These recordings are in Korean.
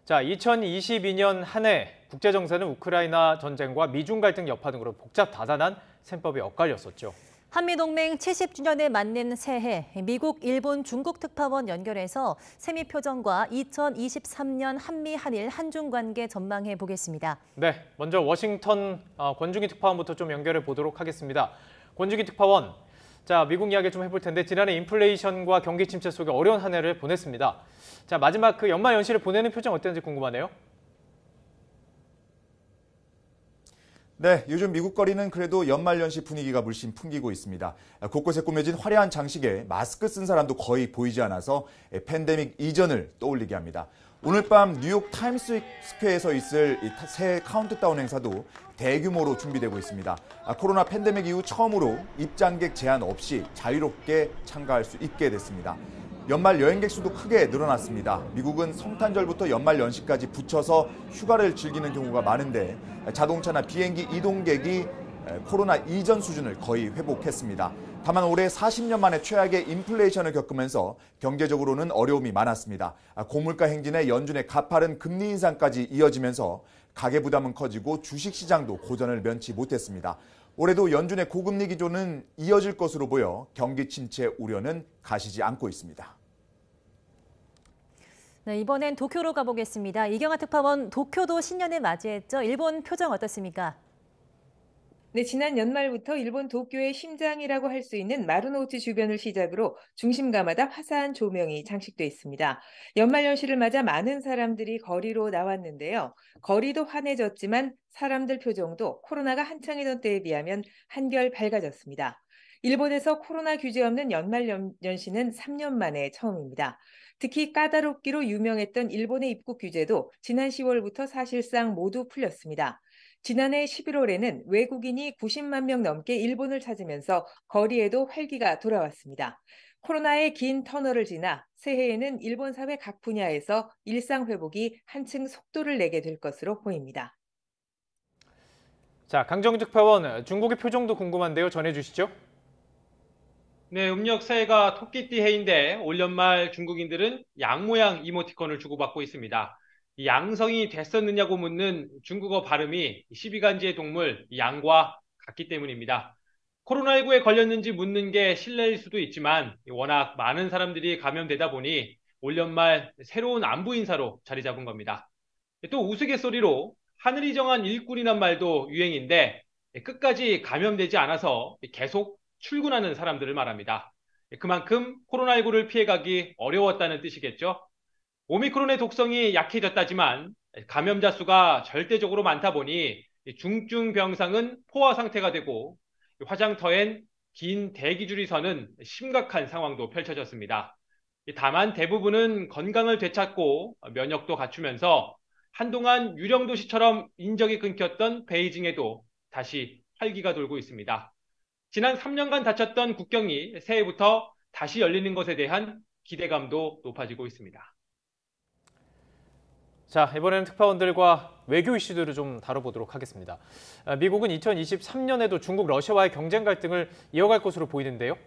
자, 2022년 한 해 국제정세는 우크라이나 전쟁과 미중 갈등 여파 등으로 복잡다단한 셈법이 엇갈렸었죠. 한미동맹 70주년을 맞는 새해, 미국, 일본, 중국 특파원 연결해서 세미표정과 2023년 한미, 한일, 한중 관계 전망해 보겠습니다. 네, 먼저 워싱턴 권중희 특파원부터 좀 연결해 보도록 하겠습니다. 권중희 특파원, 자, 미국 이야기 좀 해볼 텐데 지난해 인플레이션과 경기 침체 속에 어려운 한 해를 보냈습니다. 자, 마지막 그 연말 연시를 보내는 표정 어땠는지 궁금하네요. 네, 요즘 미국 거리는 그래도 연말연시 분위기가 물씬 풍기고 있습니다. 곳곳에 꾸며진 화려한 장식에 마스크 쓴 사람도 거의 보이지 않아서 팬데믹 이전을 떠올리게 합니다. 오늘 밤 뉴욕 타임스스퀘어에서 있을 새해 카운트다운 행사도 대규모로 준비되고 있습니다. 코로나 팬데믹 이후 처음으로 입장객 제한 없이 자유롭게 참가할 수 있게 됐습니다. 연말 여행객 수도 크게 늘어났습니다. 미국은 성탄절부터 연말 연시까지 붙여서 휴가를 즐기는 경우가 많은데 자동차나 비행기 이동객이 코로나 이전 수준을 거의 회복했습니다. 다만 올해 40년 만에 최악의 인플레이션을 겪으면서 경제적으로는 어려움이 많았습니다. 고물가 행진에 연준의 가파른 금리 인상까지 이어지면서 가계 부담은 커지고 주식시장도 고전을 면치 못했습니다. 올해도 연준의 고금리 기조는 이어질 것으로 보여 경기 침체 우려는 가시지 않고 있습니다. 네, 이번엔 도쿄로 가보겠습니다. 이경아 특파원, 도쿄도 신년을 맞이했죠. 일본 표정 어떻습니까? 네, 지난 연말부터 일본 도쿄의 심장이라고 할 수 있는 마루노우치 주변을 시작으로 중심가마다 화사한 조명이 장식돼 있습니다. 연말 연시를 맞아 많은 사람들이 거리로 나왔는데요. 거리도 환해졌지만 사람들 표정도 코로나가 한창이던 때에 비하면 한결 밝아졌습니다. 일본에서 코로나 규제 없는 연말 연시는 3년 만에 처음입니다. 특히 까다롭기로 유명했던 일본의 입국 규제도 지난 10월부터 사실상 모두 풀렸습니다. 지난해 11월에는 외국인이 90만 명 넘게 일본을 찾으면서 거리에도 활기가 돌아왔습니다. 코로나의 긴 터널을 지나 새해에는 일본 사회 각 분야에서 일상 회복이 한층 속도를 내게 될 것으로 보입니다. 자, 강정희 특파원, 중국의 표정도 궁금한데요. 전해주시죠. 네, 음력 새해가 토끼띠 해인데 올 연말 중국인들은 양 모양 이모티콘을 주고받고 있습니다. 이 양성이 됐었느냐고 묻는 중국어 발음이 12간지의 동물 양과 같기 때문입니다. 코로나19에 걸렸는지 묻는 게 실례일 수도 있지만 워낙 많은 사람들이 감염되다 보니 올 연말 새로운 안부 인사로 자리 잡은 겁니다. 또 우스갯소리로 하늘이 정한 일꾼이란 말도 유행인데 끝까지 감염되지 않아서 계속 출근하는 사람들을 말합니다. 그만큼 코로나19를 피해가기 어려웠다는 뜻이겠죠. 오미크론의 독성이 약해졌다지만 감염자 수가 절대적으로 많다 보니 중증 병상은 포화 상태가 되고 화장터엔 긴 대기줄이 서는 심각한 상황도 펼쳐졌습니다. 다만 대부분은 건강을 되찾고 면역도 갖추면서 한동안 유령 도시처럼 인적이 끊겼던 베이징에도 다시 활기가 돌고 있습니다. 지난 3년간 닫혔던 국경이 새해부터 다시 열리는 것에 대한 기대감도 높아지고 있습니다. 자, 이번에는 특파원들과 외교 이슈들을 좀 다뤄보도록 하겠습니다. 미국은 2023년에도 중국, 러시아와의 경쟁 갈등을 이어갈 것으로 보이는데요.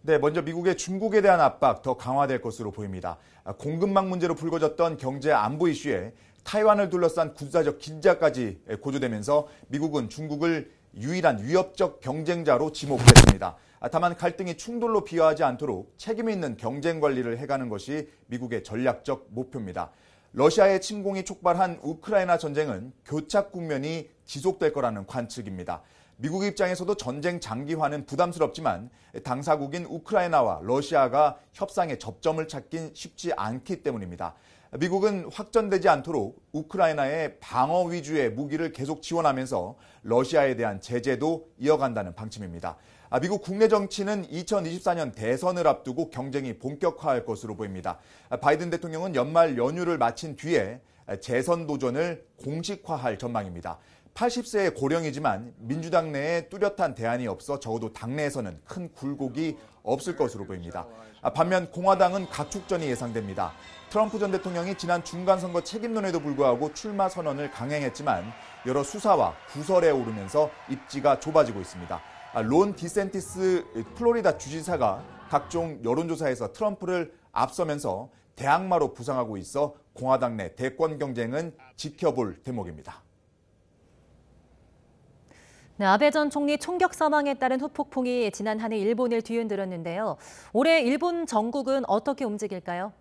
네, 먼저 미국의 중국에 대한 압박 더 강화될 것으로 보입니다. 공급망 문제로 불거졌던 경제 안보 이슈에 타이완을 둘러싼 군사적 긴장까지 고조되면서 미국은 중국을 유일한 위협적 경쟁자로 지목했습니다. 다만 갈등이 충돌로 비화하지 않도록 책임 있는 경쟁 관리를 해가는 것이 미국의 전략적 목표입니다. 러시아의 침공이 촉발한 우크라이나 전쟁은 교착 국면이 지속될 거라는 관측입니다. 미국 입장에서도 전쟁 장기화는 부담스럽지만 당사국인 우크라이나와 러시아가 협상의 접점을 찾긴 쉽지 않기 때문입니다. 미국은 확전되지 않도록 우크라이나의 방어 위주의 무기를 계속 지원하면서 러시아에 대한 제재도 이어간다는 방침입니다. 미국 국내 정치는 2024년 대선을 앞두고 경쟁이 본격화할 것으로 보입니다. 바이든 대통령은 연말 연휴를 마친 뒤에 재선 도전을 공식화할 전망입니다. 80세의 고령이지만 민주당 내에 뚜렷한 대안이 없어 적어도 당내에서는 큰 굴곡이 없을 것으로 보입니다. 반면 공화당은 각축전이 예상됩니다. 트럼프 전 대통령이 지난 중간선거 책임론에도 불구하고 출마 선언을 강행했지만 여러 수사와 구설에 오르면서 입지가 좁아지고 있습니다. 론 디센티스 플로리다 주지사가 각종 여론조사에서 트럼프를 앞서면서 대항마로 부상하고 있어 공화당 내 대권 경쟁은 지켜볼 대목입니다. 네, 아베 전 총리 총격 사망에 따른 후폭풍이 지난 한 해 일본을 뒤흔들었는데요. 올해 일본 정국은 어떻게 움직일까요?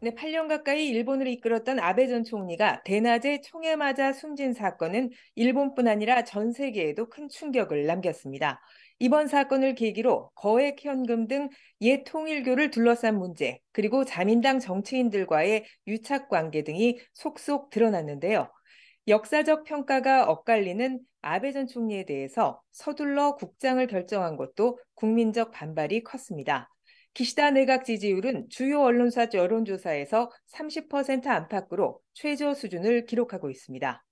네, 8년 가까이 일본을 이끌었던 아베 전 총리가 대낮에 총에 맞아 숨진 사건은 일본뿐 아니라 전 세계에도 큰 충격을 남겼습니다. 이번 사건을 계기로 거액 현금 등 옛 통일교를 둘러싼 문제, 그리고 자민당 정치인들과의 유착 관계 등이 속속 드러났는데요. 역사적 평가가 엇갈리는 아베 전 총리에 대해서 서둘러 국장을 결정한 것도 국민적 반발이 컸습니다. 기시다 내각 지지율은 주요 언론사 여론조사에서 30% 안팎으로 최저 수준을 기록하고 있습니다.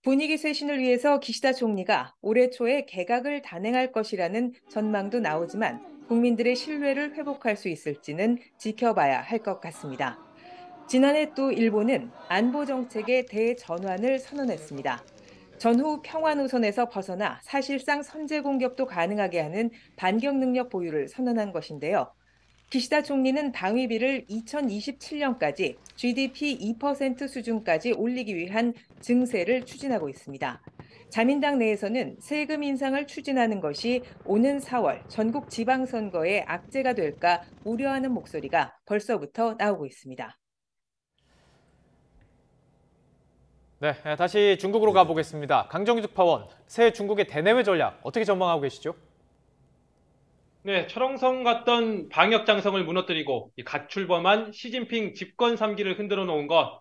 분위기 쇄신을 위해서 기시다 총리가 올해 초에 개각을 단행할 것이라는 전망도 나오지만 국민들의 신뢰를 회복할 수 있을지는 지켜봐야 할 것 같습니다. 지난해 또 일본은 안보 정책의 대전환을 선언했습니다. 전후 평화 노선에서 벗어나 사실상 선제 공격도 가능하게 하는 반격 능력 보유를 선언한 것인데요. 기시다 총리는 방위비를 2027년까지 GDP 2% 수준까지 올리기 위한 증세를 추진하고 있습니다. 자민당 내에서는 세금 인상을 추진하는 것이 오는 4월 전국 지방선거에 악재가 될까 우려하는 목소리가 벌써부터 나오고 있습니다. 네, 다시 중국으로 가보겠습니다. 강정규 특파원, 새 중국의 대내외 전략 어떻게 전망하고 계시죠? 네, 철옹성 같던 방역 장성을 무너뜨리고 갓 출범한 시진핑 집권 3기를 흔들어 놓은 것,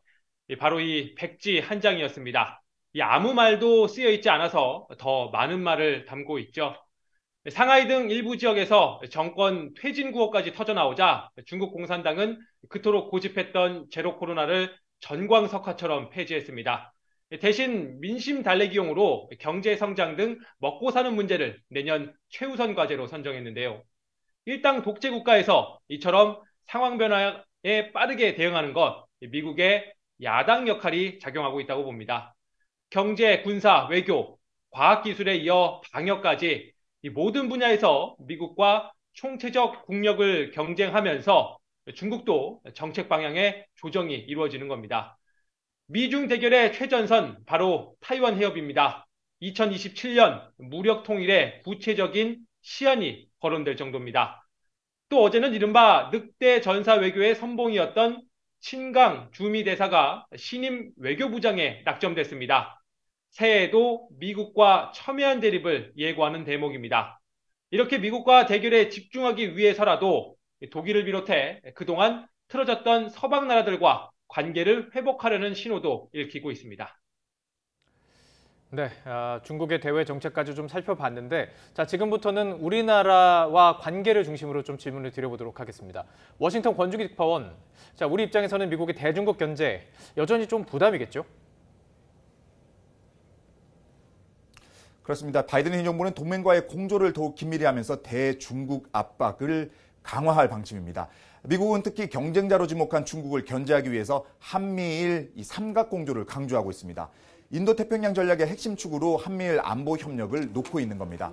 바로 이 백지 한 장이었습니다. 아무 말도 쓰여 있지 않아서 더 많은 말을 담고 있죠. 상하이 등 일부 지역에서 정권 퇴진 구호까지 터져나오자 중국 공산당은 그토록 고집했던 제로 코로나를 전광석화처럼 폐지했습니다. 대신 민심 달래기용으로 경제 성장 등 먹고 사는 문제를 내년 최우선 과제로 선정했는데요. 일당 독재 국가에서 이처럼 상황 변화에 빠르게 대응하는 것, 미국의 야당 역할이 작용하고 있다고 봅니다. 경제, 군사, 외교, 과학기술에 이어 방역까지 이 모든 분야에서 미국과 총체적 국력을 경쟁하면서 중국도 정책 방향의 조정이 이루어지는 겁니다. 미중 대결의 최전선 바로 타이완 해협입니다. 2027년 무력 통일의 구체적인 시한이 거론될 정도입니다. 또 어제는 이른바 늑대 전사 외교의 선봉이었던 친강 주미 대사가 신임 외교부장에 낙점됐습니다. 새해에도 미국과 첨예한 대립을 예고하는 대목입니다. 이렇게 미국과 대결에 집중하기 위해서라도 독일을 비롯해 그동안 틀어졌던 서방 나라들과 관계를 회복하려는 신호도 읽히고 있습니다. 네, 중국의 대외 정책까지 좀 살펴봤는데, 자, 지금부터는 우리나라와 관계를 중심으로 좀 질문을 드려보도록 하겠습니다. 워싱턴 권중기 특파원, 자, 우리 입장에서는 미국의 대중국 견제 여전히 좀 부담이겠죠? 그렇습니다. 바이든 행정부는 동맹과의 공조를 더욱 긴밀히 하면서 대중국 압박을 강화할 방침입니다. 미국은 특히 경쟁자로 지목한 중국을 견제하기 위해서 한미일 이 삼각공조를 강조하고 있습니다. 인도태평양 전략의 핵심 축으로 한미일 안보 협력을 놓고 있는 겁니다.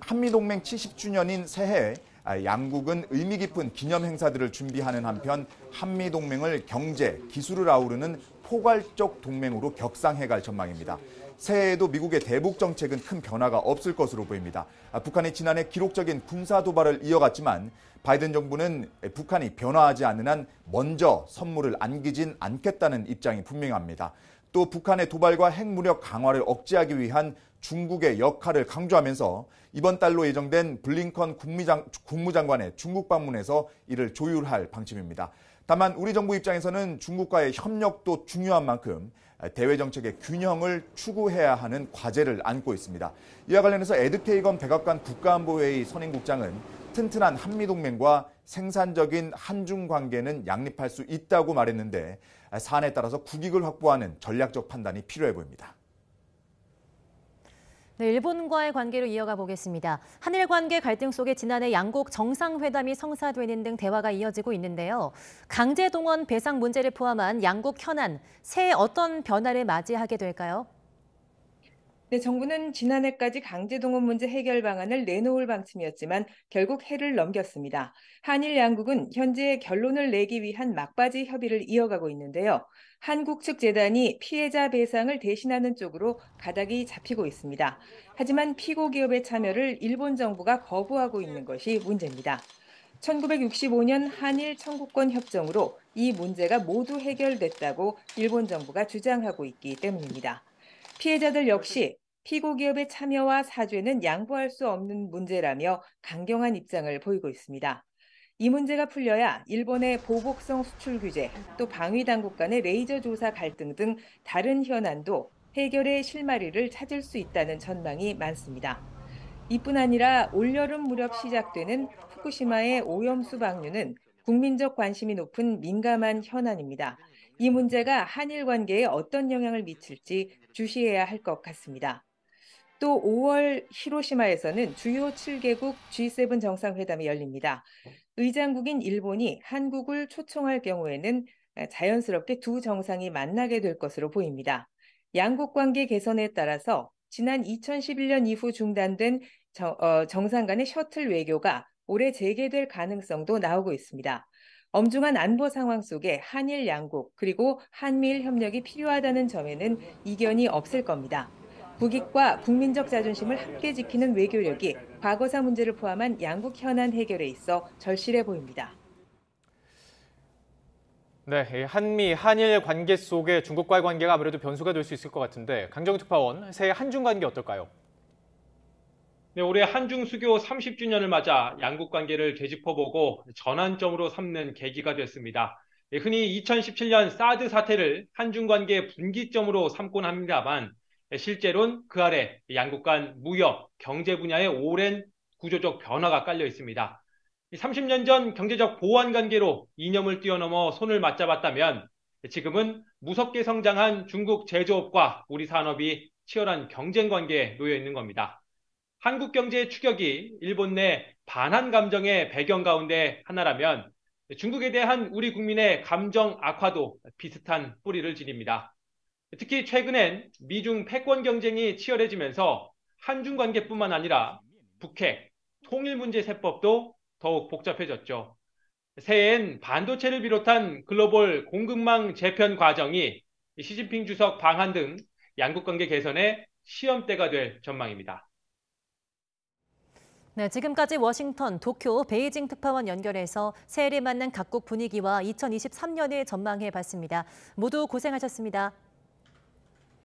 한미동맹 70주년인 새해 양국은 의미 깊은 기념 행사들을 준비하는 한편 한미동맹을 경제, 기술을 아우르는 포괄적 동맹으로 격상해갈 전망입니다. 새해에도 미국의 대북 정책은 큰 변화가 없을 것으로 보입니다. 북한이 지난해 기록적인 군사 도발을 이어갔지만 바이든 정부는 북한이 변화하지 않는 한 먼저 선물을 안기진 않겠다는 입장이 분명합니다. 또 북한의 도발과 핵무력 강화를 억제하기 위한 중국의 역할을 강조하면서 이번 달로 예정된 블링컨 국무장관의 중국 방문에서 이를 조율할 방침입니다. 다만 우리 정부 입장에서는 중국과의 협력도 중요한 만큼 대외 정책의 균형을 추구해야 하는 과제를 안고 있습니다. 이와 관련해서 에드케이건 백악관 국가안보회의 선임국장은 튼튼한 한미동맹과 생산적인 한중 관계는 양립할 수 있다고 말했는데 사안에 따라서 국익을 확보하는 전략적 판단이 필요해 보입니다. 네, 일본과의 관계로 이어가 보겠습니다. 한일 관계 갈등 속에 지난해 양국 정상회담이 성사되는 등 대화가 이어지고 있는데요. 강제동원 배상 문제를 포함한 양국 현안, 새해 어떤 변화를 맞이하게 될까요? 네, 정부는 지난해까지 강제동원 문제 해결 방안을 내놓을 방침이었지만 결국 해를 넘겼습니다. 한일 양국은 현재 결론을 내기 위한 막바지 협의를 이어가고 있는데요. 한국 측 재단이 피해자 배상을 대신하는 쪽으로 가닥이 잡히고 있습니다. 하지만 피고 기업의 참여를 일본 정부가 거부하고 있는 것이 문제입니다. 1965년 한일 청구권 협정으로 이 문제가 모두 해결됐다고 일본 정부가 주장하고 있기 때문입니다. 피해자들 역시 피고 기업의 참여와 사죄는 양보할 수 없는 문제라며 강경한 입장을 보이고 있습니다. 이 문제가 풀려야 일본의 보복성 수출 규제, 또 방위 당국 간의 레이저 조사 갈등 등 다른 현안도 해결의 실마리를 찾을 수 있다는 전망이 많습니다. 이뿐 아니라 올여름 무렵 시작되는 후쿠시마의 오염수 방류는 국민적 관심이 높은 민감한 현안입니다. 이 문제가 한일 관계에 어떤 영향을 미칠지 주시해야 할 것 같습니다. 또 5월 히로시마에서는 주요 7개국 G7 정상회담이 열립니다. 의장국인 일본이 한국을 초청할 경우에는 자연스럽게 두 정상이 만나게 될 것으로 보입니다. 양국 관계 개선에 따라서 지난 2011년 이후 중단된 정상 간의 셔틀 외교가 올해 재개될 가능성도 나오고 있습니다. 엄중한 안보 상황 속에 한일 양국 그리고 한미일 협력이 필요하다는 점에는 이견이 없을 겁니다. 국익과 국민적 자존심을 함께 지키는 외교력이 과거사 문제를 포함한 양국 현안 해결에 있어 절실해 보입니다. 네, 한미, 한일 관계 속에 중국과의 관계가 아무래도 변수가 될 수 있을 것 같은데 강정우 특파원, 새해 한중 관계 어떨까요? 네, 올해 한중 수교 30주년을 맞아 양국 관계를 되짚어보고 전환점으로 삼는 계기가 됐습니다. 흔히 2017년 사드 사태를 한중 관계 분기점으로 삼곤 합니다만 실제로는 그 아래 양국 간 무역, 경제 분야의 오랜 구조적 변화가 깔려 있습니다. 30년 전 경제적 보완 관계로 이념을 뛰어넘어 손을 맞잡았다면 지금은 무섭게 성장한 중국 제조업과 우리 산업이 치열한 경쟁 관계에 놓여 있는 겁니다. 한국 경제의 추격이 일본 내 반한 감정의 배경 가운데 하나라면 중국에 대한 우리 국민의 감정 악화도 비슷한 뿌리를 지닙니다. 특히 최근엔 미중 패권 경쟁이 치열해지면서 한중 관계뿐만 아니라 북핵, 통일 문제 세법도 더욱 복잡해졌죠. 새해엔 반도체를 비롯한 글로벌 공급망 재편 과정이 시진핑 주석 방한 등 양국 관계 개선의 시험대가 될 전망입니다. 네, 지금까지 워싱턴, 도쿄, 베이징 특파원 연결해서 새해를 맞는 각국 분위기와 2023년을 전망해 봤습니다. 모두 고생하셨습니다.